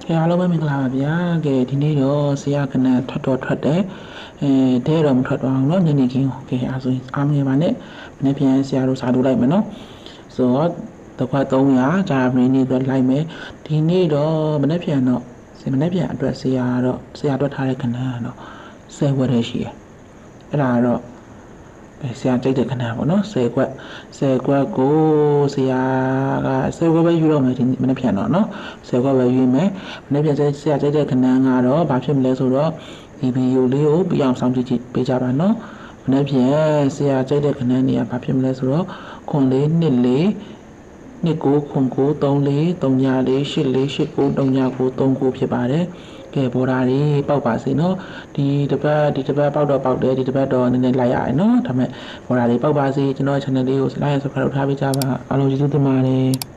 ကဲအားလုံးပဲမင်္ဂလာပါဗျာကဲဒီနေ့တော့ဆရာခဏထွက်တယ်တဲတော့မထွက်တော့အောင်เนาะညနေခင်းကဲအားဆိုရင်အားမငယ်ပါနဲ့မနေ့ပြန်ဆရာတို့စာထုတ်လိုက်မယ်เนาะဆိုတော့တစ်ခွက်300ဂျာမင်းနေတော့လိုက်မယ်ဒီနေ့တော့မနေ့ပြန်တော့မနေ့ပြန်အတွက်ဆရာအတွက်ထားတဲ့ခဏကတော့10ဝက်တည်းရှိရအဲ့ဒါတော့ဆရာကြိတ်တဲ့ခဏပေါ့နော်10ခွက်ကိုဆရာက10ခွက်ပဲယူတော့မယ်ဒီမနေ့ပြန်တော့နော်10ခွက်ပဲယူမယ်မနေ့ပြန်ဆရာကြိတ်တဲ့ခဏကတော့ဘာဖြစ်မလဲဆိုတော့ဒီဗီဒီယိုလေးကိုပြအောင်စောင့်ကြည့်ပေးကြပါနော်မနေ့ပြန်ဆရာကြိတ်တဲ့ခဏနေရဘာဖြစ်မလဲဆိုတော့ခွန်လေးနှစ်လေးနှစ်ကိုခွန်ကို3လေး3ညာလေး8လေး8ကို3ညာကို3ကိုဖြစ်ပါတယ်ကဲဘော်ဒါလေးပေါက်ပါစေနော်ဒီတပတ်ပေါက်တော့ပေါက်တယ်ဒီတပတ်တော့နည်းနည်းလိုက်ရတယ်နော်ဒါပေမဲ့ဘော်ဒါလေးပေါက်ပါစေကျွန်တော် channel လေးကို like subscribe လုပ်ထားပေးကြပါအားလုံးကျေးဇူးတင်ပါတယ်